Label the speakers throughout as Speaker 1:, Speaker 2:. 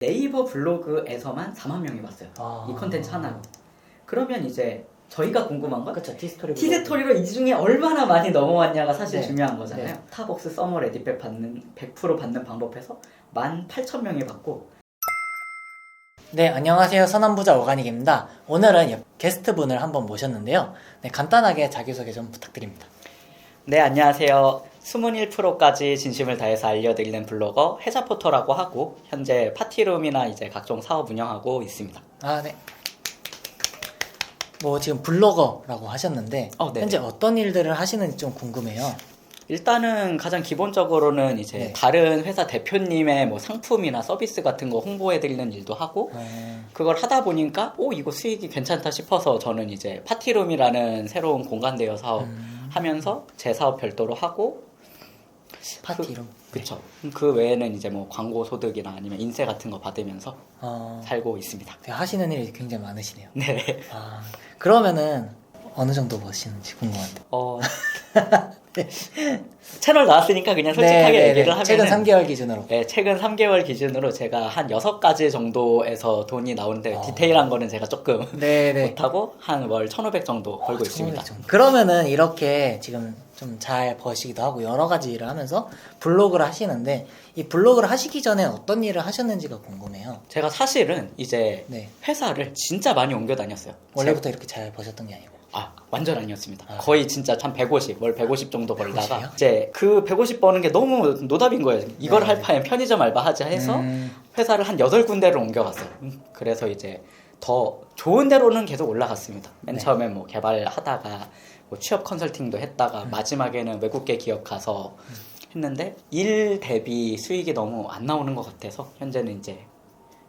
Speaker 1: 네이버 블로그에서만 4만 명이 봤어요. 이 컨텐츠 하나로. 그러면 이제 저희가 궁금한 건
Speaker 2: 그쵸,
Speaker 1: 티스토리로 이 중에 얼마나 많이 넘어왔냐가 사실
Speaker 2: 네.
Speaker 1: 중요한 거잖아요.
Speaker 2: 네.
Speaker 1: 스타벅스 서머 레디백 받는 100% 받는 방법에서 18,000명이 받고.
Speaker 2: 네, 안녕하세요. 선한부자 오가닉입니다. 오늘은 게스트분을 한번 모셨는데요. 네, 간단하게 자기소개 좀 부탁드립니다.
Speaker 1: 네, 안녕하세요. 21%까지 진심을 다해서 알려드리는 블로거 해자포터라고 하고, 현재 파티룸이나 이제 각종 사업 운영하고 있습니다.
Speaker 2: 아, 네. 뭐 지금 블로거라고 하셨는데
Speaker 1: 네네.
Speaker 2: 현재 어떤 일들을 하시는지 좀 궁금해요.
Speaker 1: 일단은 가장 기본적으로는 이제
Speaker 2: 네.
Speaker 1: 다른 회사 대표님의 뭐 상품이나 서비스 같은 거 홍보해드리는 일도 하고, 그걸 하다 보니까 이거 수익이 괜찮다 싶어서 저는 이제 파티룸이라는 새로운 공간 대여 사업 하면서 제 사업 별도로 하고,
Speaker 2: 파티룸.
Speaker 1: 그쵸. 그 외에는 이제 뭐 광고 소득이나 아니면 인세 같은 거 받으면서 살고 있습니다.
Speaker 2: 네, 하시는 일이 굉장히 많으시네요.
Speaker 1: 네.
Speaker 2: 그러면은 어느 정도 버시는지 궁금한데.
Speaker 1: 채널 나왔으니까 그냥 솔직하게 얘기를 하면
Speaker 2: 최근 3개월 기준으로.
Speaker 1: 네, 최근 3개월 기준으로 제가 한 6가지 정도에서 돈이 나오는데 디테일한 거는 제가 조금 못하고 한 월 1,500 정도 벌고 있습니다.
Speaker 2: 정도. 그러면은 이렇게 지금 좀 잘 버시기도 하고 여러 가지 일을 하면서 블로그를 하시는데 이 블로그를 하시기 전에 어떤 일을 하셨는지가 궁금해요.
Speaker 1: 제가 사실은 이제 회사를 진짜 많이 옮겨 다녔어요.
Speaker 2: 원래부터 이렇게 잘 버셨던 게 아니고.
Speaker 1: 완전 아니었습니다. 거의 진짜 한 150, 월 150 정도 벌다가
Speaker 2: 150이요?
Speaker 1: 이제 그 150 버는 게 너무 노답인 거예요. 이걸 할 바엔 편의점 알바 하자 해서 회사를 한 8군데를 옮겨갔어요. 그래서 이제 더 좋은 데로는 계속 올라갔습니다. 맨 처음에 뭐 개발하다가 뭐 취업 컨설팅도 했다가 마지막에는 외국계 기업 가서 했는데 일 대비 수익이 너무 안 나오는 것 같아서 현재는 이제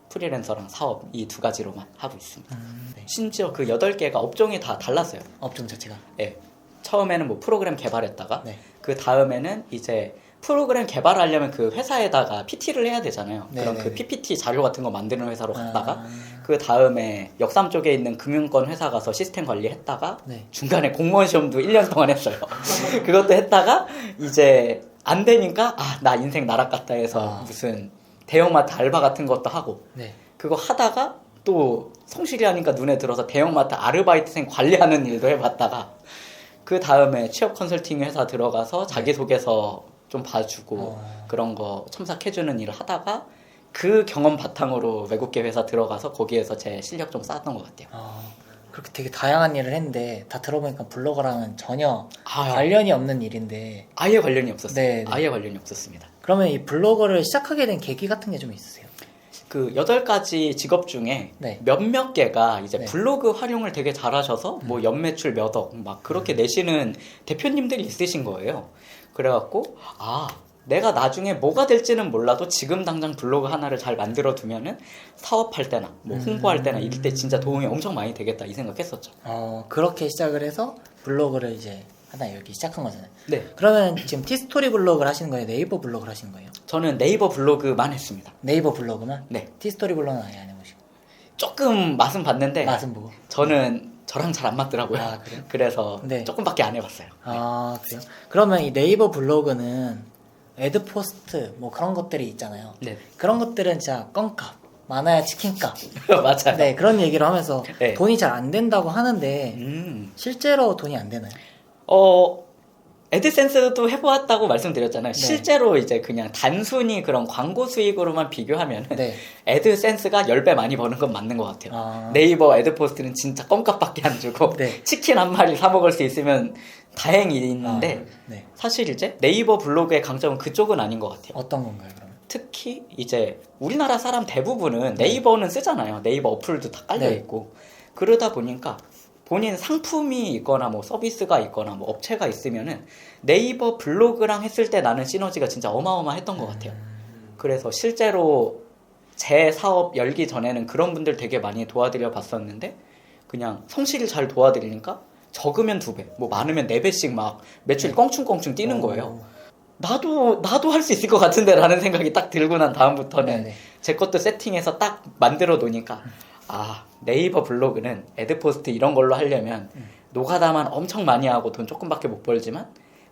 Speaker 1: 프리랜서랑 사업 이 2가지로만 하고 있습니다. 심지어 그 8개가 업종이 다 달랐어요.
Speaker 2: 업종 자체가.
Speaker 1: 네. 처음에는 뭐 프로그램 개발했다가
Speaker 2: 네.
Speaker 1: 그 다음에는 이제 프로그램 개발하려면 그 회사에다가 PT를 해야 되잖아요. 그럼 그 PPT 자료 같은 거 만드는 회사로 갔다가 그 다음에 역삼 쪽에 있는 금융권 회사 가서 시스템 관리했다가 중간에 공무원 시험도 1년 동안 했어요. 그것도 했다가 이제 안 되니까 나 인생 나락같다 해서 무슨 대형마트 알바 같은 것도 하고 그거 하다가 또 성실히 하니까 눈에 들어서 대형마트 아르바이트생 관리하는 일도 해봤다가 그 다음에 취업 컨설팅 회사 들어가서 자기소개서 좀 봐주고 그런 거 첨삭해주는 일을 하다가 그 경험 바탕으로 외국계 회사 들어가서 거기에서 제 실력 좀 쌓았던 것 같아요.
Speaker 2: 그렇게 되게 다양한 일을 했는데 다 들어보니까 블로거랑은 전혀 관련이 없는 일인데
Speaker 1: 아예 관련이 없었어요.
Speaker 2: 네.
Speaker 1: 아예 관련이 없었습니다.
Speaker 2: 그러면 이 블로거를 시작하게 된 계기 같은 게 좀 있으세요?
Speaker 1: 그 8가지 직업 중에 몇몇 개가 이제 블로그 활용을 되게 잘하셔서 뭐 연매출 몇 억 막 그렇게 내시는 대표님들이 있으신 거예요. 그래갖고 내가 나중에 뭐가 될지는 몰라도 지금 당장 블로그 하나를 잘 만들어 두면은 사업할 때나 뭐 홍보할 때나 이럴 때 진짜 도움이 엄청 많이 되겠다 이 생각했었죠.
Speaker 2: 그렇게 시작을 해서 블로그를 이제 하나 열기 시작한 거잖아요.
Speaker 1: 네.
Speaker 2: 그러면 지금 티스토리 블로그를 하시는 거예요? 네이버 블로그를 하시는 거예요?
Speaker 1: 저는 네이버 블로그만 했습니다.
Speaker 2: 네이버 블로그만?
Speaker 1: 네.
Speaker 2: 티스토리 블로그는 아예 안 해보시고?
Speaker 1: 조금 맛은 봤는데
Speaker 2: 맛은 보고?
Speaker 1: 저는 저랑 잘 안 맞더라고요.
Speaker 2: 그래요?
Speaker 1: 그래서 조금밖에 안 해봤어요.
Speaker 2: 그래요? 그러면 이 네이버 블로그는 애드포스트 뭐 그런 것들이 있잖아요. 그런 것들은 진짜 껌값 많아야 치킨값
Speaker 1: 맞아요.
Speaker 2: 그런 얘기를 하면서 돈이 잘 안 된다고 하는데 실제로 돈이 안 되나요?
Speaker 1: 애드센스도 해보았다고 말씀드렸잖아요. 실제로 이제 그냥 단순히 그런 광고 수익으로만 비교하면 애드센스가 10배 많이 버는 건 맞는 것 같아요. 네이버 애드포스트는 진짜 껌값밖에 안 주고 치킨 한 마리 사 먹을 수 있으면 다행히 있는데 사실 이제 네이버 블로그의 강점은 그쪽은 아닌 것 같아요.
Speaker 2: 어떤 건가요, 그러면?
Speaker 1: 특히 이제 우리나라 사람 대부분은 네이버는 쓰잖아요. 네이버 어플도 다 깔려있고 그러다 보니까 본인 상품이 있거나 뭐 서비스가 있거나 뭐 업체가 있으면은 네이버 블로그랑 했을 때 나는 시너지가 진짜 어마어마했던 것 같아요. 그래서 실제로 제 사업 열기 전에는 그런 분들 되게 많이 도와드려 봤었는데 그냥 성실히 잘 도와드리니까 적으면 2배, 뭐 많으면 4배씩 막 매출이 껑충껑충 뛰는 거예요. 나도 할 수 있을 것 같은데 라는 생각이 딱 들고 난 다음부터는 제 것도 세팅해서 딱 만들어 놓으니까 네이버 블로그는 애드포스트 이런 걸로 하려면 노가다만 엄청 많이 하고 돈 조금밖에 못 벌지만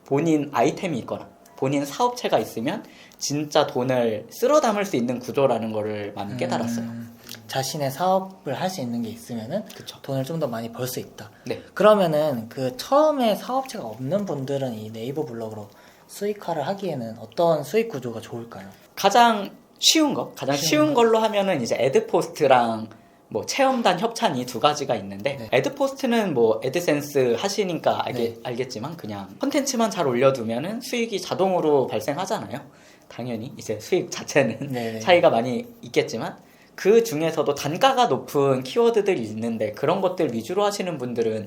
Speaker 1: 본인 아이템이 있거나 본인 사업체가 있으면 진짜 돈을 쓸어 담을 수 있는 구조라는 거를 많이 깨달았어요.
Speaker 2: 자신의 사업을 할 수 있는 게 있으면은
Speaker 1: 그쵸.
Speaker 2: 돈을 좀 더 많이 벌 수 있다.
Speaker 1: 네.
Speaker 2: 그러면은 그 처음에 사업체가 없는 분들은 이 네이버 블로그로 수익화를 하기에는 어떤 수익 구조가 좋을까요?
Speaker 1: 가장 쉬운 걸로 하면은 이제 애드포스트랑 뭐 체험단 협찬이 두 가지가 있는데
Speaker 2: 네.
Speaker 1: 애드포스트는 뭐 애드센스 하시니까
Speaker 2: 네.
Speaker 1: 알겠지만 그냥 컨텐츠만 잘 올려두면은 수익이 자동으로 발생하잖아요. 당연히 이제 수익 자체는
Speaker 2: 네네.
Speaker 1: 차이가 많이 있겠지만 그 중에서도 단가가 높은 키워드들이 있는데 그런 것들 위주로 하시는 분들은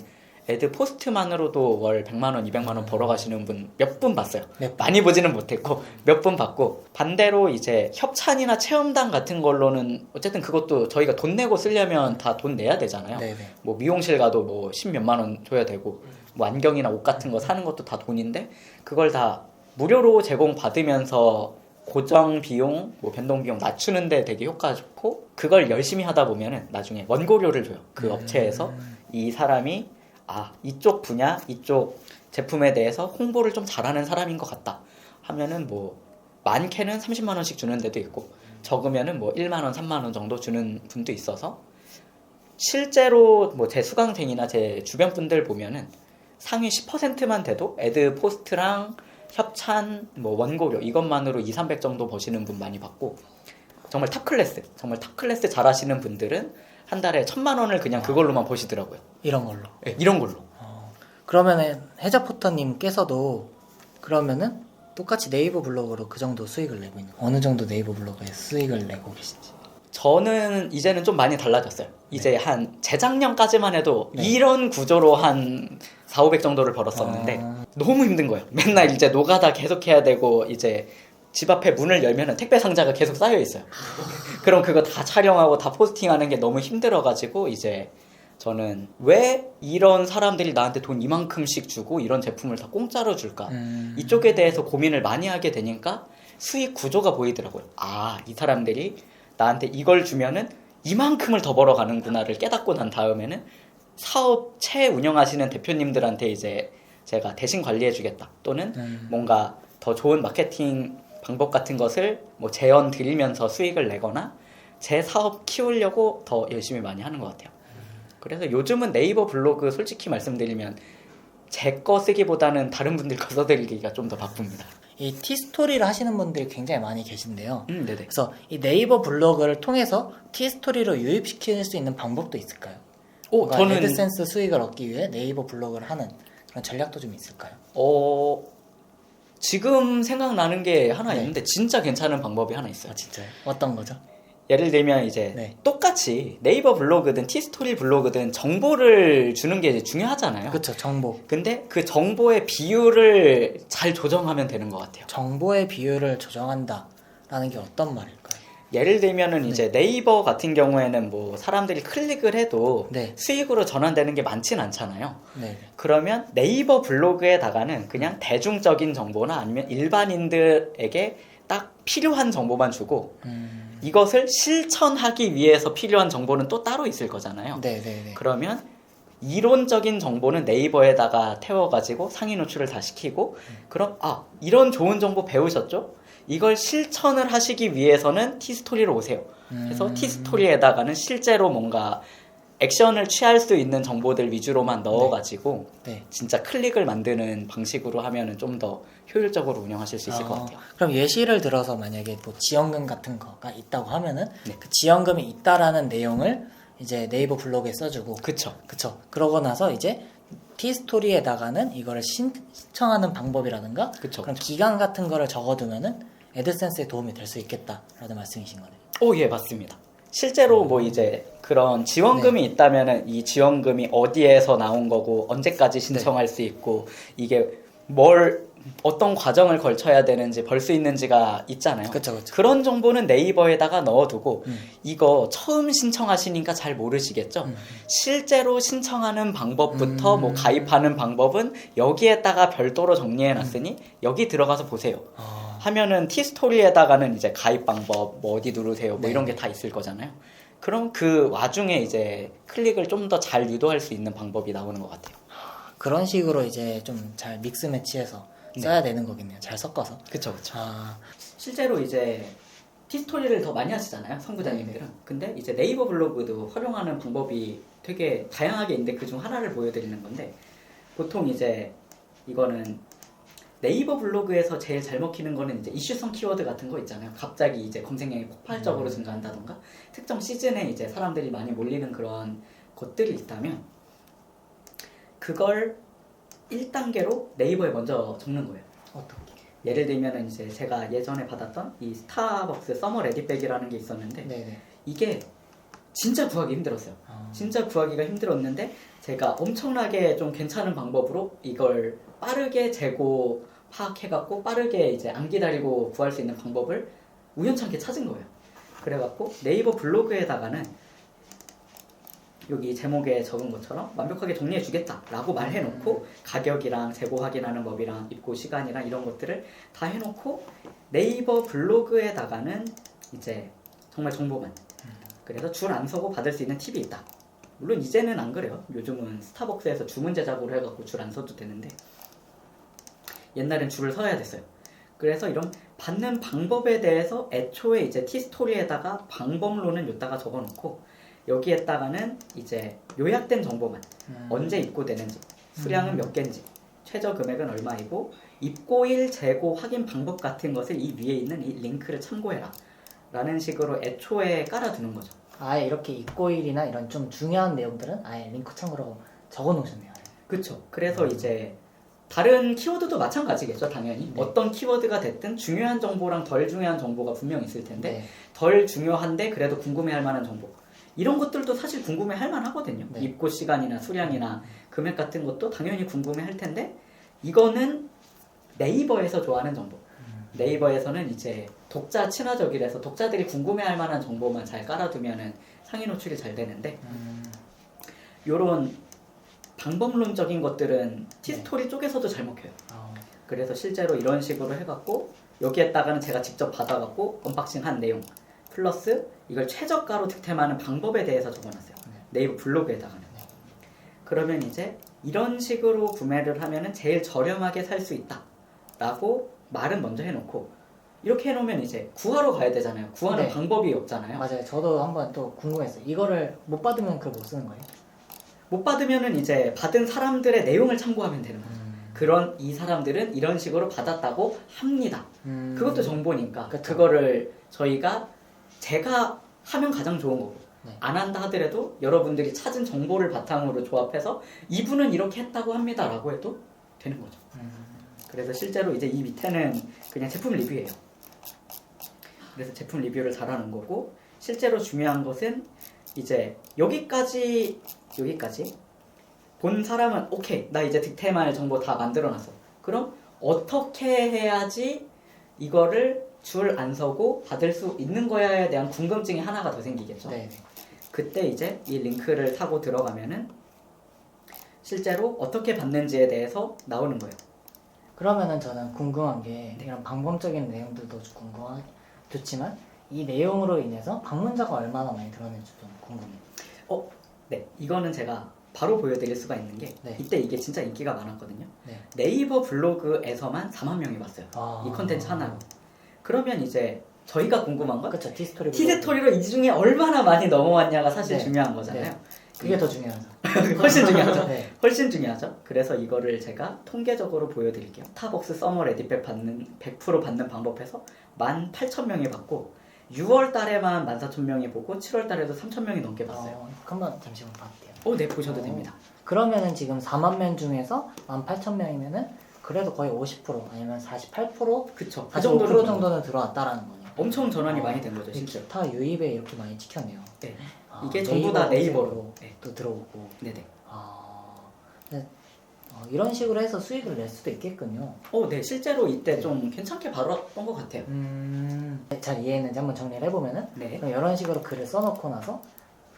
Speaker 1: 애드 포스트만으로도 월 100만 원, 200만 원 벌어가시는 분 몇 분 봤어요. 많이 보지는 못했고 몇 분 봤고 반대로 이제 협찬이나 체험단 같은 걸로는 어쨌든 그것도 저희가 돈 내고 쓰려면 다 돈 내야 되잖아요.
Speaker 2: 네네.
Speaker 1: 뭐 미용실 가도 뭐 10몇만 원 줘야 되고 뭐 안경이나 옷 같은 거 사는 것도 다 돈인데 그걸 다 무료로 제공받으면서 고정 비용, 뭐 변동 비용 낮추는데 되게 효과가 좋고 그걸 열심히 하다 보면은 나중에 원고료를 줘요. 그 업체에서 이 사람이 이쪽 분야, 이쪽 제품에 대해서 홍보를 좀 잘하는 사람인 것 같다 하면은 뭐 많게는 30만 원씩 주는 데도 있고 적으면은 뭐 1만 원, 3만 원 정도 주는 분도 있어서 실제로 뭐 제 수강생이나 제 주변 분들 보면은 상위 10%만 돼도 애드 포스트랑 협찬, 뭐 원고료 이것만으로 2, 300 정도 버시는 분 많이 봤고 정말 탑 클래스 잘하시는 분들은 한 달에 1,000만 원을 그냥 그걸로만 버시더라고요.
Speaker 2: 이런 걸로.
Speaker 1: 네, 이런 걸로.
Speaker 2: 그러면은 해자포터님께서도 그러면은 똑같이 네이버 블로그로 그 정도 수익을 내고 있는 어느 정도 네이버 블로그에 수익을 내고 계신지.
Speaker 1: 저는 이제는 좀 많이 달라졌어요. 이제 한 재작년까지만 해도
Speaker 2: 네.
Speaker 1: 이런 구조로 한 4, 500 정도를 벌었었는데 너무 힘든 거예요. 맨날 이제 노가다 계속 해야 되고 이제 집 앞에 문을 열면은 택배 상자가 계속 쌓여 있어요. 그럼 그거 다 촬영하고 다 포스팅하는 게 너무 힘들어가지고 이제 저는 왜 이런 사람들이 나한테 돈 이만큼씩 주고 이런 제품을 다 공짜로 줄까? 이쪽에 대해서 고민을 많이 하게 되니까 수익 구조가 보이더라고요. 이 사람들이 나한테 이걸 주면은 이만큼을 더 벌어가는구나를 깨닫고 난 다음에는 사업체 운영하시는 대표님들한테 이제 제가 대신 관리해주겠다. 또는 뭔가 더 좋은 마케팅 방법 같은 것을 뭐 제언 드리면서 수익을 내거나 제 사업 키우려고 더 열심히 많이 하는 것 같아요. 그래서 요즘은 네이버 블로그 솔직히 말씀드리면 제 거 쓰기보다는 다른 분들 거 써드리기가 좀 더 바쁩니다.
Speaker 2: 이 티스토리를 하시는 분들이 굉장히 많이 계신데요.
Speaker 1: 네네.
Speaker 2: 그래서 이 네이버 블로그를 통해서 티스토리로 유입시킬 수 있는 방법도 있을까요?
Speaker 1: 저는
Speaker 2: 애드센스 수익을 얻기 위해 네이버 블로그를 하는 그런 전략도 좀 있을까요?
Speaker 1: 지금 생각나는 게 하나 있는데 진짜 괜찮은 방법이 하나 있어요.
Speaker 2: 진짜요? 어떤 거죠?
Speaker 1: 예를 들면 이제 똑같이 네이버 블로그든 티스토리 블로그든 정보를 주는 게 중요하잖아요.
Speaker 2: 그렇죠. 정보.
Speaker 1: 근데 그 정보의 비율을 잘 조정하면 되는 것 같아요.
Speaker 2: 정보의 비율을 조정한다라는 게 어떤 말일까요?
Speaker 1: 예를 들면은 이제 네이버 같은 경우에는 뭐 사람들이 클릭을 해도 수익으로 전환되는 게 많진 않잖아요. 그러면 네이버 블로그에다가는 그냥 대중적인 정보나 아니면 일반인들에게 딱 필요한 정보만 주고 이것을 실천하기 위해서 필요한 정보는 또 따로 있을 거잖아요. 그러면 이론적인 정보는 네이버에다가 태워가지고 상위 노출을 다 시키고 그럼 이런 좋은 정보 배우셨죠? 이걸 실천을 하시기 위해서는 티스토리로 오세요. 그래서 티스토리에다가는 실제로 뭔가 액션을 취할 수 있는 정보들 위주로만 넣어가지고 진짜 클릭을 만드는 방식으로 하면은 좀 더 효율적으로 운영하실 수 있을 것 같아요.
Speaker 2: 그럼 예시를 들어서 만약에 뭐 지원금 같은 거가 있다고 하면은 그 지원금이 있다라는 내용을 이제 네이버 블로그에 써주고 그쵸. 그러고 나서 이제 티스토리에다가는 이거를 신청하는 방법이라든가 그런 기간 같은 거를 적어두면은 애드센스에 도움이 될 수 있겠다라는 말씀이신 거네요.
Speaker 1: 예, 맞습니다. 실제로 뭐 이제 그런 지원금이 있다면은 이 지원금이 어디에서 나온 거고 언제까지 신청할 수 있고 이게 어떤 과정을 걸쳐야 되는지 벌 수 있는지가 있잖아요. 그런 정보는 네이버에다가 넣어두고 이거 처음 신청하시니까 잘 모르시겠죠? 실제로 신청하는 방법부터 뭐 가입하는 방법은 여기에다가 별도로 정리해놨으니 여기 들어가서 보세요. 하면은 티스토리에다가는 이제 가입 방법, 뭐 어디 누르세요, 뭐 이런 게 다 있을 거잖아요. 그럼 그 와중에 이제 클릭을 좀 더 잘 유도할 수 있는 방법이 나오는 것 같아요.
Speaker 2: 그런 식으로 이제 좀 잘 믹스 매치해서 써야 되는 거겠네요. 잘 섞어서.
Speaker 1: 그쵸, 그쵸.
Speaker 2: 아,
Speaker 1: 실제로 이제 티스토리를 더 많이 하시잖아요, 선구자님들은. 근데 이제 네이버 블로그도 활용하는 방법이 되게 다양하게 있는데 그 중 하나를 보여드리는 건데, 보통 이제 이거는 네이버 블로그에서 제일 잘 먹히는 거는 이제 이슈성 키워드 같은 거 있잖아요. 갑자기 이제 검색량이 폭발적으로 증가한다던가, 특정 시즌에 이제 사람들이 많이 몰리는 그런 것들이 있다면, 그걸 1단계로 네이버에 먼저 적는 거예요.
Speaker 2: 어떻게?
Speaker 1: 예를 들면은 이제 제가 예전에 받았던 이 스타벅스 서머 레디백이라는 게 있었는데,
Speaker 2: 네네.
Speaker 1: 이게 진짜 구하기 힘들었어요. 진짜 구하기가 힘들었는데 제가 엄청나게 좀 괜찮은 방법으로 이걸 빠르게 재고 파악해갖고 빠르게 이제 안 기다리고 구할 수 있는 방법을 우연찮게 찾은 거예요. 그래갖고 네이버 블로그에다가는 여기 제목에 적은 것처럼 완벽하게 정리해 주겠다라고 말해놓고 가격이랑 재고 확인하는 법이랑 입고 시간이랑 이런 것들을 다 해놓고 네이버 블로그에다가는 이제 정말 정보만, 그래서 줄 안 서고 받을 수 있는 팁이 있다. 물론 이제는 안 그래요. 요즘은 스타벅스에서 주문 제작으로 해갖고 줄 안 서도 되는데, 옛날엔 줄을 서야 됐어요. 그래서 이런 받는 방법에 대해서 애초에 이제 티스토리에다가 방법론은 여기다가 적어놓고, 여기에다가는 이제 요약된 정보만, 언제 입고되는지, 수량은 몇 개인지, 최저 금액은 얼마이고, 입고일, 재고 확인 방법 같은 것을 이 위에 있는 이 링크를 참고해라 라는 식으로 애초에 깔아두는 거죠.
Speaker 2: 아예 이렇게 입고일이나 이런 좀 중요한 내용들은 아예 링크 참고로 적어 놓으셨네요.
Speaker 1: 그쵸. 그래서 이제 다른 키워드도 마찬가지겠죠, 당연히.
Speaker 2: 네.
Speaker 1: 어떤 키워드가 됐든 중요한 정보랑 덜 중요한 정보가 분명 있을 텐데,
Speaker 2: 네.
Speaker 1: 덜 중요한데 그래도 궁금해할 만한 정보, 이런 것들도 사실 궁금해할 만하거든요.
Speaker 2: 네.
Speaker 1: 입고 시간이나 수량이나 금액 같은 것도 당연히 궁금해할 텐데, 이거는 네이버에서 좋아하는 정보. 네이버에서는 이제 독자 친화적이라서 독자들이 궁금해할 만한 정보만 잘 깔아두면은 상위 노출이 잘 되는데, 요런 방법론적인 것들은 티스토리 쪽에서도 잘 먹혀요. 그래서 실제로 이런 식으로 해갖고 여기에다가는 제가 직접 받아갖고 언박싱 한 내용 플러스 이걸 최저가로 득템하는 방법에 대해서 적어놨어요. 네이버 블로그에다가는. 그러면 이제 이런 식으로 구매를 하면은 제일 저렴하게 살 수 있다 라고 말은 먼저 해놓고, 이렇게 해놓으면 이제 구하러 가야 되잖아요. 구하는
Speaker 2: 네.
Speaker 1: 방법이 없잖아요.
Speaker 2: 맞아요. 저도 한번 또 궁금했어요. 이거를 못 받으면 그걸 못 쓰는 거예요?
Speaker 1: 못 받으면은 이제 받은 사람들의 내용을 참고하면 되는 거죠. 그런 이 사람들은 이런 식으로 받았다고 합니다. 그것도 정보니까
Speaker 2: 그쵸.
Speaker 1: 그거를 제가 하면 가장 좋은 거고,
Speaker 2: 네.
Speaker 1: 안 한다 하더라도 여러분들이 찾은 정보를 바탕으로 조합해서 이분은 이렇게 했다고 합니다 라고 해도 되는 거죠. 그래서 실제로 이제 이 밑에는 그냥 제품 리뷰예요. 그래서 제품 리뷰를 잘하는 거고, 실제로 중요한 것은 이제 여기까지 본 사람은 오케이, 나 이제 득템할 정보 다 만들어놨어. 그럼 어떻게 해야지 이거를 줄 안 서고 받을 수 있는 거야에 대한 궁금증이 하나가 더 생기겠죠.
Speaker 2: 네.
Speaker 1: 그때 이제 이 링크를 타고 들어가면은 실제로 어떻게 받는지에 대해서 나오는 거예요.
Speaker 2: 그러면은 저는 궁금한 게 이런 방법적인 내용들도 좋지만 이 내용으로 인해서 방문자가 얼마나 많이 늘어날지 좀 궁금해요.
Speaker 1: 네, 이거는 제가 바로 보여드릴 수가 있는 게,
Speaker 2: 네.
Speaker 1: 이때 이게 진짜 인기가 많았거든요.
Speaker 2: 네.
Speaker 1: 네이버 블로그에서만 4만 명이 봤어요. 이 컨텐츠 하나로. 그러면 이제 저희가 궁금한 건
Speaker 2: 그렇죠. 티스토리.
Speaker 1: 티스토리로 이 중에 얼마나 많이 넘어왔냐가 사실
Speaker 2: 네.
Speaker 1: 중요한 거잖아요.
Speaker 2: 네. 그게 더 중요하죠.
Speaker 1: 훨씬 중요하죠.
Speaker 2: 네.
Speaker 1: 훨씬 중요하죠. 그래서 이거를 제가 통계적으로 보여드릴게요. 스타벅스 서머 레디백 100% 받는 방법에서 18,000명이 받고, 6월 달에만 14,000명이 보고 7월 달에도 3,000명이 넘게 봤어요.
Speaker 2: 한번 잠시만 봐볼게요.
Speaker 1: 네, 보셔도 됩니다.
Speaker 2: 그러면은 지금 4만 명 중에서 18,000명이면은 그래도 거의 50% 아니면 48%?
Speaker 1: 그쵸.
Speaker 2: 45% 정도는 들어왔다라는 거네요.
Speaker 1: 엄청 전환이 많이 된 거죠, 실제로.
Speaker 2: 기타 유입에 이렇게 많이 찍혔네요.
Speaker 1: 네. 이게 전부 다 네이버로. 네.
Speaker 2: 또 들어오고.
Speaker 1: 네네.
Speaker 2: 네. 이런 식으로 해서 수익을 낼 수도 있겠군요.
Speaker 1: 네. 실제로 이때 좀 괜찮게 벌었던 것 같아요.
Speaker 2: 잘 이해했는지 한번 정리를 해보면은,
Speaker 1: 네.
Speaker 2: 그럼 이런 식으로 글을 써놓고 나서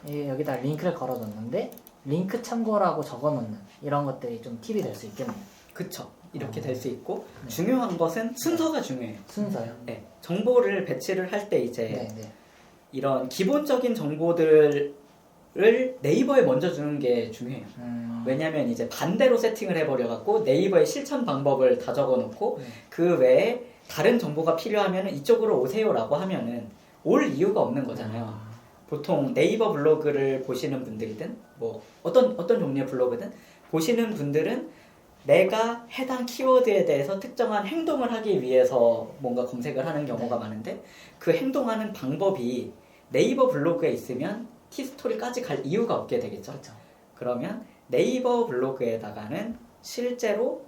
Speaker 2: 여기다 링크를 걸어줬는데 링크 참고라고 적어놓는 이런 것들이 좀 팁이 될 수 있겠네요.
Speaker 1: 그쵸. 이렇게 될 수 있고,
Speaker 2: 네.
Speaker 1: 중요한 것은 순서가 중요해요.
Speaker 2: 순서요?
Speaker 1: 네. 정보를 배치를 할 때 이제
Speaker 2: 네.
Speaker 1: 이런 기본적인 정보들을 를 네이버에 먼저 주는 게 중요해요. 왜냐면 이제 반대로 세팅을 해버려갖고 네이버의 실천 방법을 다 적어놓고 그 외에 다른 정보가 필요하면 이쪽으로 오세요라고 하면은 올 이유가 없는 거잖아요. 보통 네이버 블로그를 보시는 분들이든 뭐 어떤 종류의 블로그든 보시는 분들은 내가 해당 키워드에 대해서 특정한 행동을 하기 위해서 뭔가 검색을 하는 경우가 많은데 그 행동하는 방법이 네이버 블로그에 있으면 티스토리까지 갈 이유가 없게 되겠죠.
Speaker 2: 그렇죠.
Speaker 1: 그러면 네이버 블로그에다가는 실제로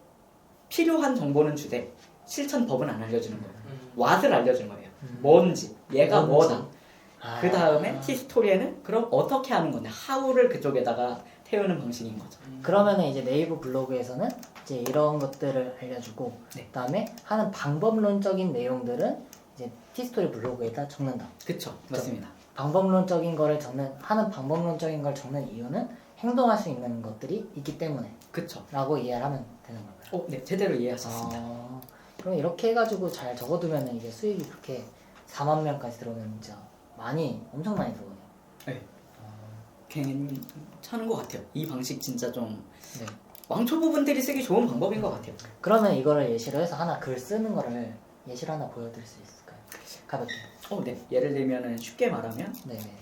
Speaker 1: 필요한 정보는 주되 실천법은 안 알려주는 거예요. what을 알려주는 거예요. 뭔지, 얘가 뭐다. 그 다음에 티스토리에는 그럼 어떻게 하는 건데 how를 그쪽에다가 태우는 방식인 거죠.
Speaker 2: 그러면은 이제 네이버 블로그에서는 이제 이런 것들을 알려주고 그다음에 하는 방법론적인 내용들은 이제 티스토리 블로그에다 적는다.
Speaker 1: 그쵸, 맞습니다.
Speaker 2: 방법론적인 거를 하는 방법론적인 걸 적는 이유는 행동할 수 있는 것들이 있기 때문에.
Speaker 1: 그쵸.
Speaker 2: 라고 이해를 하면 되는 건가요?
Speaker 1: 네, 제대로 이해하셨습니다.
Speaker 2: 그럼 이렇게 해가지고 잘 적어두면은 이게 수익이 그렇게 4만 명까지 들어오면 진짜 엄청 많이 들어오네요.
Speaker 1: 네. 괜찮은 것 같아요. 이 방식 진짜 좀
Speaker 2: 네.
Speaker 1: 왕초보분들이 쓰기 좋은 방법인 것 같아요.
Speaker 2: 그러면 이거를 예시로 해서 하나 글 쓰는 거를 예시로 하나 보여드릴 수 있을까요? 가볍게.
Speaker 1: 네. 예를 들면은 쉽게 말하면
Speaker 2: 네네.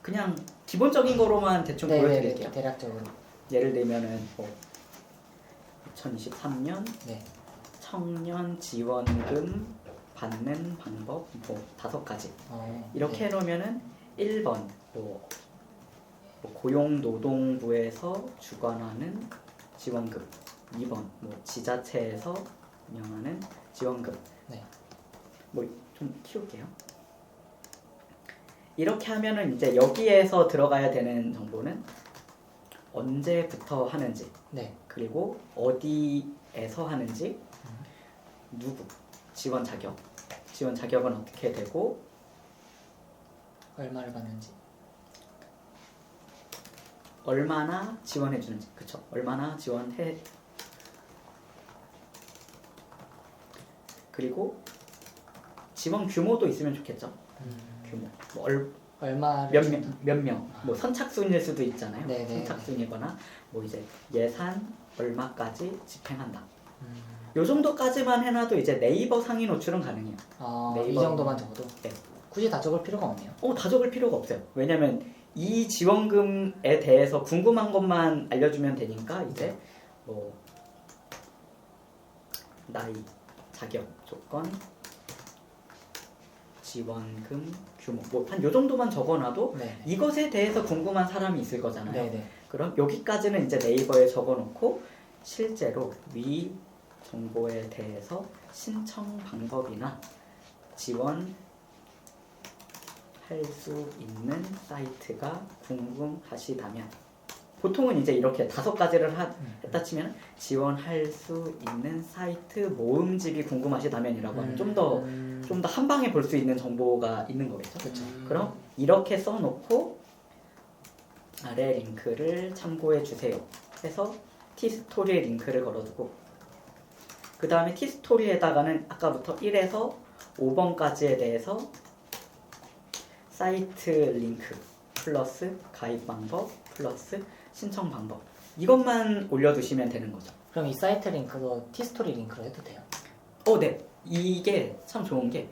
Speaker 1: 그냥 기본적인 거로만 대충 보여드릴게요.
Speaker 2: 대략적으로.
Speaker 1: 예를 들면은 2023년
Speaker 2: 네.
Speaker 1: 청년 지원금 받는 방법 5가지 이렇게
Speaker 2: 네.
Speaker 1: 해놓으면은 1번 고용노동부에서 주관하는 지원금, 2번 지자체에서 운영하는 지원금.
Speaker 2: 네.
Speaker 1: 좀 키울게요. 이렇게 하면은 이제 여기에서 들어가야 되는 정보는 언제부터 하는지,
Speaker 2: 네.
Speaker 1: 그리고 어디에서 하는지, 누구, 지원 자격은 어떻게 되고,
Speaker 2: 얼마를 받는지,
Speaker 1: 얼마나 지원해 주는지, 그쵸? 얼마나 지원해, 그리고 지원 규모도 있으면 좋겠죠. 규모,
Speaker 2: 얼마
Speaker 1: 몇 명, 선착순일 수도 있잖아요.
Speaker 2: 네네.
Speaker 1: 선착순이거나 이제 예산 얼마까지 집행한다. 요 정도까지만 해놔도 이제 네이버 상위 노출은 가능해요.
Speaker 2: 이 정도만 적어도?
Speaker 1: 네.
Speaker 2: 굳이 다 적을 필요가 없네요.
Speaker 1: 다 적을 필요가 없어요. 왜냐면 이 지원금에 대해서 궁금한 것만 알려주면 되니까 이제 나이, 자격, 조건, 지원금 규모 한 요 정도만 적어놔도
Speaker 2: 네네.
Speaker 1: 이것에 대해서 궁금한 사람이 있을 거잖아요.
Speaker 2: 네네.
Speaker 1: 그럼 여기까지는 이제 네이버에 적어놓고 실제로 위 정보에 대해서 신청 방법이나 지원할 수 있는 사이트가 궁금하시다면 보통은 이제 이렇게 5가지를 했다 치면 지원할 수 있는 사이트 모음집이 궁금하시다면이라고 하면 좀 더 한 방에 볼 수 있는 정보가 있는 거겠죠.
Speaker 2: 그렇죠.
Speaker 1: 그럼 이렇게 써놓고 아래 링크를 참고해 주세요 해서 티스토리에 링크를 걸어두고 그 다음에 티스토리에다가는 아까부터 1에서 5번까지에 대해서 사이트 링크 플러스 가입 방법 플러스 신청 방법 이것만 올려두시면 되는 거죠.
Speaker 2: 그럼 이 사이트 링크도 티스토리 링크로 해도 돼요?
Speaker 1: 네. 이게 참 좋은 게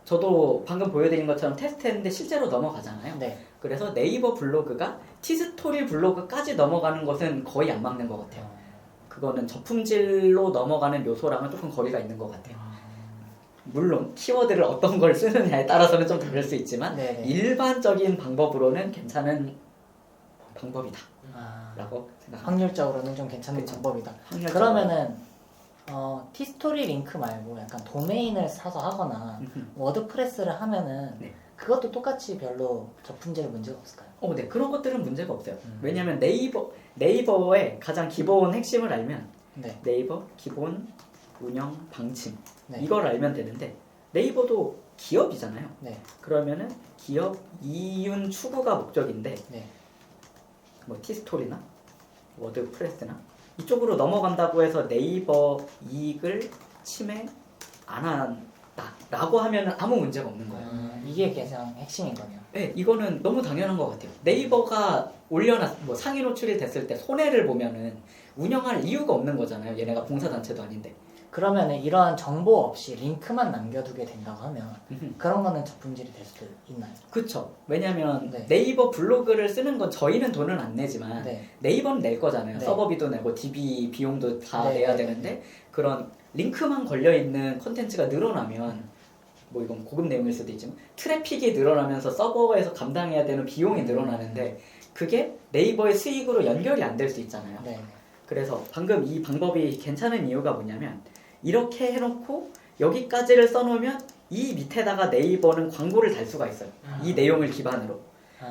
Speaker 1: 저도 방금 보여드린 것처럼 테스트했는데 실제로 넘어가잖아요.
Speaker 2: 네.
Speaker 1: 그래서 네이버 블로그가 티스토리 블로그까지 넘어가는 것은 거의 안 막는 것 같아요. 그거는 저품질로 넘어가는 요소랑은 조금 거리가 있는 것 같아요. 물론 키워드를 어떤 걸 쓰느냐에 따라서는 좀 다를 수 있지만
Speaker 2: 네네.
Speaker 1: 일반적인 방법으로는 괜찮은 방법이다 라고 생각합니다.
Speaker 2: 확률적으로는 좀 괜찮은
Speaker 1: 그쵸.
Speaker 2: 방법이다.
Speaker 1: 확률적으로.
Speaker 2: 그러면은 티스토리 링크 말고 약간 도메인을 사서 하거나 워드프레스를 하면은
Speaker 1: 네.
Speaker 2: 그것도 똑같이 별로 저품질에 문제가 없을까요?
Speaker 1: 네, 그런 것들은 문제가 없어요. 왜냐하면 네이버의 가장 기본 핵심을 알면
Speaker 2: 네.
Speaker 1: 네이버 기본 운영 방침
Speaker 2: 네.
Speaker 1: 이걸 알면 되는데 네이버도 기업이잖아요.
Speaker 2: 네.
Speaker 1: 그러면은 기업 이윤 추구가 목적인데
Speaker 2: 네.
Speaker 1: 티스토리나 워드프레스나 이쪽으로 넘어간다고 해서 네이버 이익을 침해 안 같다라고 하면 아무 문제가 없는 거예요.
Speaker 2: 이게 가장 핵심인 거네요.
Speaker 1: 네, 이거는 너무 당연한 것 같아요. 네이버가 뭐 상위 노출이 됐을 때 손해를 보면은 운영할 이유가 없는 거잖아요. 얘네가 봉사단체도 아닌데.
Speaker 2: 그러면 이러한 정보 없이 링크만 남겨두게 된다고 하면 그런 거는 저품질이 될 수도 있나요?
Speaker 1: 그쵸. 왜냐면
Speaker 2: 네.
Speaker 1: 네이버 블로그를 쓰는 건 저희는 돈은 안 내지만
Speaker 2: 네.
Speaker 1: 네이버는 낼 거잖아요.
Speaker 2: 네.
Speaker 1: 서버비도 내고 DB 비용도 다
Speaker 2: 네.
Speaker 1: 내야 되는데 그런 링크만 걸려있는 콘텐츠가 늘어나면 뭐 이건 고급 내용일 수도 있지만 트래픽이 늘어나면서 서버에서 감당해야 되는 비용이 늘어나는데 그게 네이버의 수익으로 연결이 안 될 수 있잖아요.
Speaker 2: 네.
Speaker 1: 그래서 방금 이 방법이 괜찮은 이유가 뭐냐면 이렇게 해놓고 여기까지를 써놓으면 이 밑에다가 네이버는 광고를 달 수가 있어요. 이 내용을 기반으로.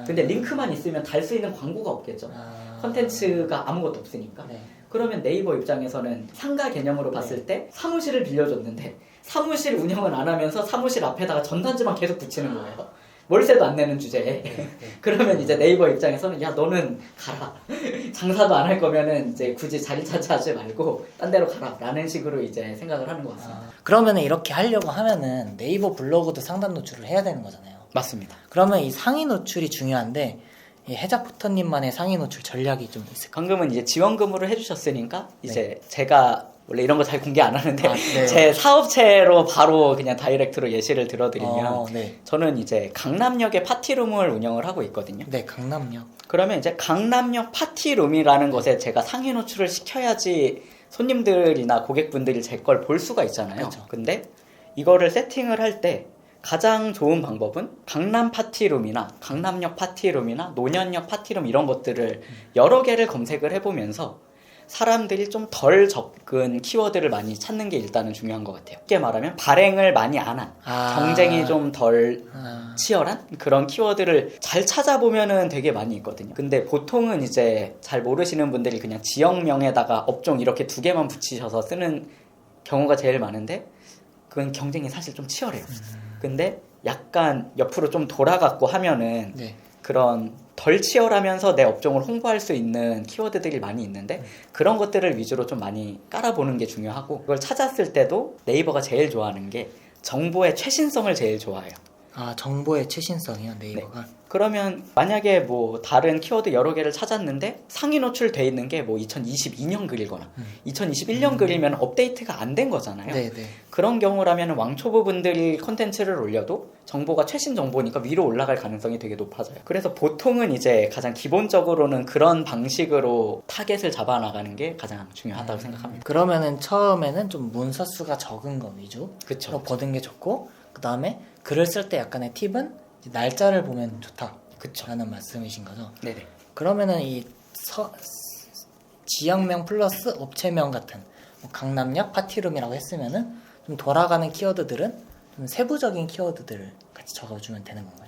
Speaker 1: 근데 링크만 있으면 달 수 있는 광고가 없겠죠. 컨텐츠가 아무것도 없으니까.
Speaker 2: 네.
Speaker 1: 그러면 네이버 입장에서는 상가 개념으로 봤을 때 사무실을 빌려줬는데 사무실 운영을 안 하면서 사무실 앞에다가 전단지만 계속 붙이는 거예요. 월세도 안 내는 주제에. 그러면 이제 네이버 입장에서는 야 너는 가라. 장사도 안 할 거면은 이제 굳이 자리 차지하지 말고 딴 데로 가라 라는 식으로 이제 생각을 하는 것 같습니다.
Speaker 2: 그러면 이렇게 하려고 하면은 네이버 블로그도 상단 노출을 해야 되는 거잖아요.
Speaker 1: 맞습니다.
Speaker 2: 그러면 이 상위 노출이 중요한데 이 해자포터님만의 상위 노출 전략이 좀 있을까요?
Speaker 1: 방금은 이제 지원금으로 해주셨으니까 이제 제가 원래 이런 거 잘 공개 안 하는데
Speaker 2: 네.
Speaker 1: 제 사업체로 바로 그냥 다이렉트로 예시를 들어드리면
Speaker 2: 네.
Speaker 1: 저는 이제 강남역에 파티룸을 운영을 하고 있거든요.
Speaker 2: 네, 강남역.
Speaker 1: 그러면 이제 강남역 파티룸이라는 것에 제가 상위 노출을 시켜야지 손님들이나 고객분들이 제 걸 볼 수가 있잖아요.
Speaker 2: 그렇죠.
Speaker 1: 근데 이거를 세팅을 할 때 가장 좋은 방법은 강남 파티룸이나 강남역 파티룸이나 노년역 파티룸 이런 것들을 여러 개를 검색을 해보면서 사람들이 좀 덜 접근 키워드를 많이 찾는 게 일단은 중요한 것 같아요. 쉽게 말하면 발행을 많이 안 한, 경쟁이 좀 덜 치열한 그런 키워드를 잘 찾아보면은 되게 많이 있거든요. 근데 보통은 이제 잘 모르시는 분들이 그냥 지역명에다가 업종 이렇게 두 개만 붙이셔서 쓰는 경우가 제일 많은데 그건 경쟁이 사실 좀 치열해요. 근데 약간 옆으로 좀 돌아갔고 하면은
Speaker 2: 네.
Speaker 1: 그런 덜 치열하면서 내 업종을 홍보할 수 있는 키워드들이 많이 있는데 그런 것들을 위주로 좀 많이 깔아보는 게 중요하고 그걸 찾았을 때도 네이버가 제일 좋아하는 게 정보의 최신성을 제일 좋아해요.
Speaker 2: 정보의 최신성이요, 네이버가.
Speaker 1: 네. 그러면 만약에 뭐 다른 키워드 여러 개를 찾았는데 상위 노출돼 있는 게 뭐 2022년 글이거나 2021년 글이면 업데이트가 안 된 거잖아요.
Speaker 2: 네.
Speaker 1: 그런 경우라면 왕초보 분들이 컨텐츠를 올려도 정보가 최신 정보니까 위로 올라갈 가능성이 되게 높아져요. 그래서 보통은 이제 가장 기본적으로는 그런 방식으로 타겟을 잡아나가는 게 가장 중요하다고 생각합니다.
Speaker 2: 그러면은 처음에는 좀 문서 수가 적은 거 위주로
Speaker 1: 그쵸.
Speaker 2: 버는 게 좋고, 그 다음에 글을 쓸 때 약간의 팁은 이제 날짜를 보면 좋다.
Speaker 1: 그쵸.
Speaker 2: 라는 말씀이신 거죠.
Speaker 1: 네네.
Speaker 2: 그러면은 이 지역명 플러스 업체명 같은 뭐 강남역 파티룸이라고 했으면은 좀 돌아가는 키워드들은 좀 세부적인 키워드들을 같이 적어주면 되는 건가요?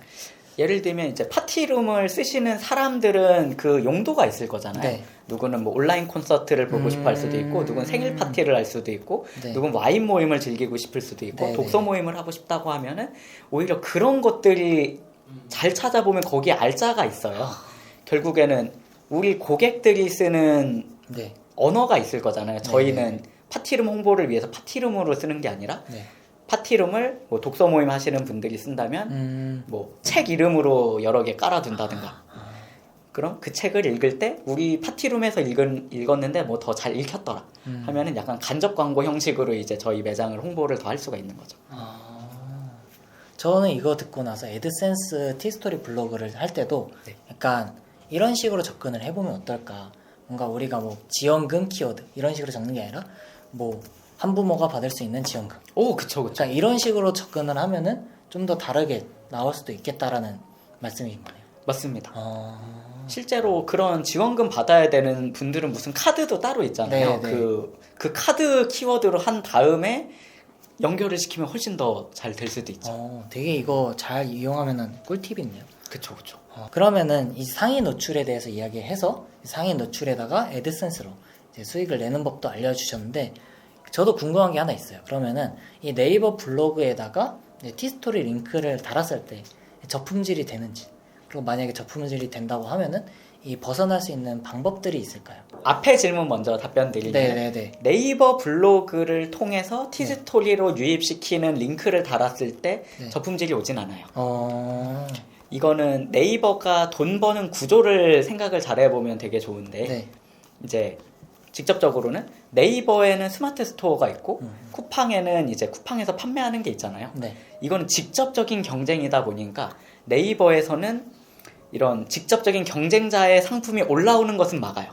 Speaker 1: 예를 들면 이제 파티룸을 쓰시는 사람들은 그 용도가 있을 거잖아요.
Speaker 2: 네.
Speaker 1: 누구는 뭐 온라인 콘서트를 보고 싶어 할 수도 있고, 누구는 생일 파티를 할 수도 있고,
Speaker 2: 네.
Speaker 1: 누구는 와인 모임을 즐기고 싶을 수도 있고,
Speaker 2: 네,
Speaker 1: 독서 모임을 하고 싶다고 하면은 오히려 그런 것들이 잘 찾아보면 거기에 알짜가 있어요. 결국에는 우리 고객들이 쓰는
Speaker 2: 네.
Speaker 1: 언어가 있을 거잖아요. 저희는 파티룸 홍보를 위해서 파티룸으로 쓰는 게 아니라
Speaker 2: 네.
Speaker 1: 파티룸을 뭐 독서 모임 하시는 분들이 쓴다면 뭐 책 이름으로 여러 개 깔아둔다든가 그럼 그 책을 읽을 때 우리 파티룸에서 읽었는데 뭐 더 잘 읽혔더라 하면은 약간 간접 광고 형식으로 이제 저희 매장을 홍보를 더 할 수가 있는 거죠.
Speaker 2: 저는 이거 듣고 나서 애드센스 티스토리 블로그를 할 때도
Speaker 1: 네.
Speaker 2: 약간 이런 식으로 접근을 해보면 어떨까. 뭔가 우리가 뭐 지원금 키워드 이런 식으로 적는 게 아니라 뭐 한부모가 받을 수 있는 지원금.
Speaker 1: 오, 그쵸.
Speaker 2: 그러니까 이런 식으로 접근을 하면은 좀 더 다르게 나올 수도 있겠다라는 말씀이신 거네요.
Speaker 1: 맞습니다. 실제로 그런 지원금 받아야 되는 분들은 무슨 카드도 따로 있잖아요.
Speaker 2: 네.
Speaker 1: 그 카드 키워드로 한 다음에 연결을 시키면 훨씬 더 잘 될 수도 있죠.
Speaker 2: 되게 이거 잘 이용하면은 꿀팁이네요.
Speaker 1: 그쵸.
Speaker 2: 그러면은 이 상위 노출에 대해서 이야기해서 상위 노출에다가 애드센스로 이제 수익을 내는 법도 알려주셨는데 저도 궁금한 게 하나 있어요. 그러면은 이 네이버 블로그에다가 티스토리 링크를 달았을 때 저품질이 되는지 그리고 만약에 저품질이 된다고 하면은 이 벗어날 수 있는 방법들이 있을까요?
Speaker 1: 앞에 질문 먼저 답변 드리면
Speaker 2: 네네네.
Speaker 1: 네이버 블로그를 통해서 티스토리로 유입시키는 링크를 달았을 때
Speaker 2: 네.
Speaker 1: 저품질이 오진 않아요. 이거는 네이버가 돈 버는 구조를 생각을 잘 해보면 되게 좋은데
Speaker 2: 네.
Speaker 1: 이제 직접적으로는 네이버에는 스마트 스토어가 있고 쿠팡에는 이제 쿠팡에서 판매하는 게 있잖아요.
Speaker 2: 네.
Speaker 1: 이거는 직접적인 경쟁이다 보니까 네이버에서는 이런 직접적인 경쟁자의 상품이 올라오는 것은 막아요.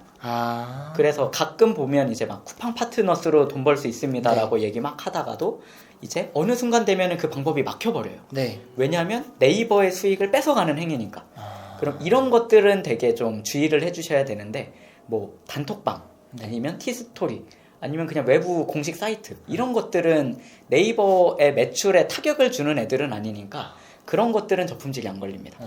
Speaker 1: 그래서 가끔 보면 이제 막 쿠팡 파트너스로 돈 벌 수 있습니다라고 얘기 막 하다가도 이제 어느 순간 되면은 그 방법이 막혀버려요.
Speaker 2: 네.
Speaker 1: 왜냐하면 네이버의 수익을 뺏어가는 행위니까. 그럼 이런 것들은 되게 좀 주의를 해주셔야 되는데 뭐 단톡방 아니면 티스토리 아니면 그냥 외부 공식 사이트 이런 것들은 네이버의 매출에 타격을 주는 애들은 아니니까 그런 것들은 저품질이 안 걸립니다.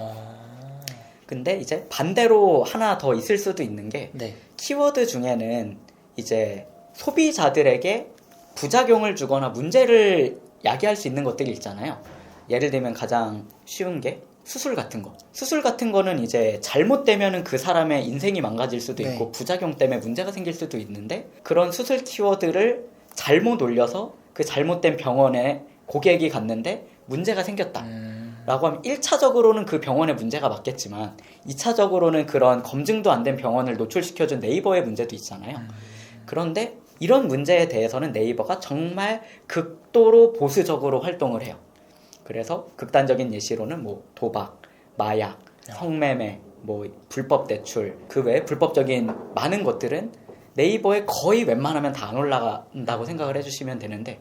Speaker 1: 근데 이제 반대로 하나 더 있을 수도 있는 게
Speaker 2: 네.
Speaker 1: 키워드 중에는 이제 소비자들에게 부작용을 주거나 문제를 야기할 수 있는 것들이 있잖아요. 예를 들면 가장 쉬운 게 수술 같은 거. 수술 같은 거는 이제 잘못되면은 그 사람의 인생이 망가질 수도 있고
Speaker 2: 네. 부작용
Speaker 1: 부작용 때문에 문제가 생길 수도 있는데 그런 수술 키워드를 잘못 올려서 그 잘못된 병원에 고객이 갔는데 문제가 생겼다. 라고 하면 1차적으로는 그 병원의 문제가 맞겠지만 2차적으로는 그런 검증도 안 된 병원을 노출시켜준 네이버의 문제도 있잖아요. 그런데 이런 문제에 대해서는 네이버가 정말 극도로 보수적으로 활동을 해요. 그래서 극단적인 예시로는 뭐 도박, 마약, 성매매, 뭐 불법 대출 그 외에 불법적인 많은 것들은 네이버에 거의 웬만하면 다 안 올라간다고 생각을 해주시면 되는데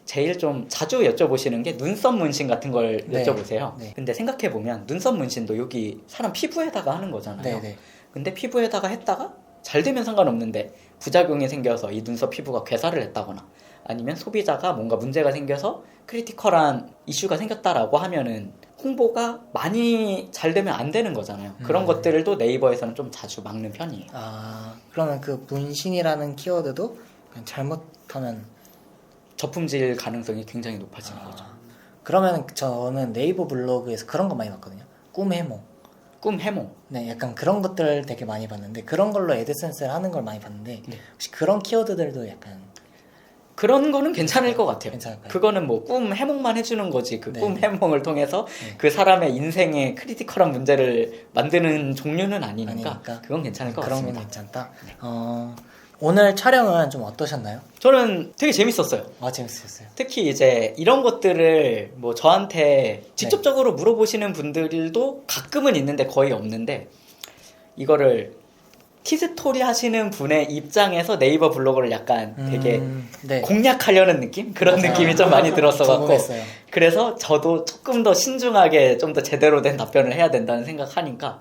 Speaker 1: 제일 좀 자주 여쭤보시는 게 눈썹 문신 같은 걸
Speaker 2: 네.
Speaker 1: 여쭤보세요.
Speaker 2: 네.
Speaker 1: 근데 생각해보면 눈썹 문신도 여기 사람 피부에다가 하는 거잖아요.
Speaker 2: 네네.
Speaker 1: 근데 피부에다가 했다가 잘 되면 상관없는데 부작용이 생겨서 이 눈썹 피부가 괴사를 했다거나 아니면 소비자가 뭔가 문제가 생겨서 크리티컬한 이슈가 생겼다라고 하면은 홍보가 많이 잘 되면 안 되는 거잖아요. 그런 것들도 네이버에서는 좀 자주 막는 편이에요.
Speaker 2: 그러면 그 문신이라는 키워드도 그냥 잘못하면
Speaker 1: 저품질 가능성이 굉장히 높아지는 거죠.
Speaker 2: 그러면 저는 네이버 블로그에서 그런 거 많이 봤거든요. 꿈 해몽.
Speaker 1: 꿈 해몽.
Speaker 2: 네, 약간 그런 것들 되게 많이 봤는데 그런 걸로 애드센스를 하는 걸 많이 봤는데
Speaker 1: 네.
Speaker 2: 혹시 그런 키워드들도 약간
Speaker 1: 그런 거는 괜찮을 것 같아요.
Speaker 2: 괜찮을까요?
Speaker 1: 그거는 뭐 꿈 해몽만 해주는 거지. 그
Speaker 2: 네.
Speaker 1: 꿈 해몽을 통해서
Speaker 2: 네.
Speaker 1: 그 사람의 인생에 크리티컬한 문제를 만드는 종류는 아니니까 그건 괜찮을 것
Speaker 2: 그런 건
Speaker 1: 같습니다.
Speaker 2: 괜찮다.
Speaker 1: 네.
Speaker 2: 오늘 촬영은 좀 어떠셨나요?
Speaker 1: 저는 되게 재밌었어요.
Speaker 2: 재밌으셨어요.
Speaker 1: 특히 이제 이런 것들을 뭐 저한테 직접적으로 물어보시는 분들도 가끔은 있는데 거의 없는데 이거를 티스토리 하시는 분의 입장에서 네이버 블로그를 약간 되게
Speaker 2: 네.
Speaker 1: 공략하려는 느낌? 그런
Speaker 2: 맞아요.
Speaker 1: 느낌이 좀 많이 들었어갖고
Speaker 2: 궁금했어요.
Speaker 1: 그래서 저도 조금 더 신중하게 좀 더 제대로 된 답변을 해야 된다는 생각하니까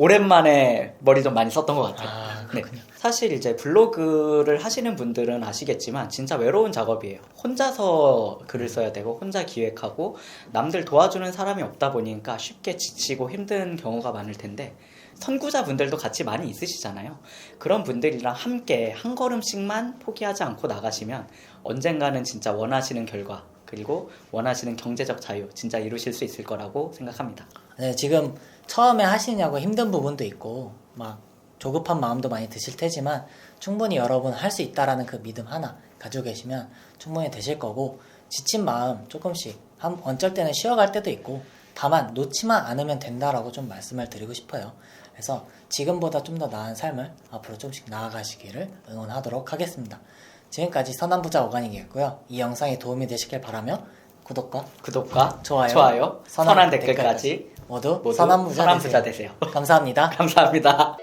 Speaker 1: 오랜만에 머리 좀 많이 썼던 것 같아요. 네. 사실 이제 블로그를 하시는 분들은 아시겠지만 진짜 외로운 작업이에요. 혼자서 글을 써야 되고 혼자 기획하고 남들 도와주는 사람이 없다 보니까 쉽게 지치고 힘든 경우가 많을 텐데 선구자분들도 같이 많이 있으시잖아요. 그런 분들이랑 함께 한 걸음씩만 포기하지 않고 나가시면 언젠가는 진짜 원하시는 결과 그리고 원하시는 경제적 자유 진짜 이루실 수 있을 거라고 생각합니다.
Speaker 2: 네, 지금 처음에 하시냐고 힘든 부분도 있고 막 조급한 마음도 많이 드실 테지만 충분히 여러분 할 수 있다라는 그 믿음 하나 가지고 계시면 충분히 되실 거고 지친 마음 조금씩 어쩔 때는 쉬어갈 때도 있고 다만 놓지만 않으면 된다라고 좀 말씀을 드리고 싶어요. 그래서 지금보다 좀 더 나은 삶을 앞으로 조금씩 나아가시기를 응원하도록 하겠습니다. 지금까지 선한부자 오가닉이었고요. 이 영상이 도움이 되시길 바라며 구독과
Speaker 1: 좋아요, 선한 댓글까지
Speaker 2: 모두
Speaker 1: 모두
Speaker 2: 선한 부자
Speaker 1: 되세요.
Speaker 2: 감사합니다.
Speaker 1: 감사합니다.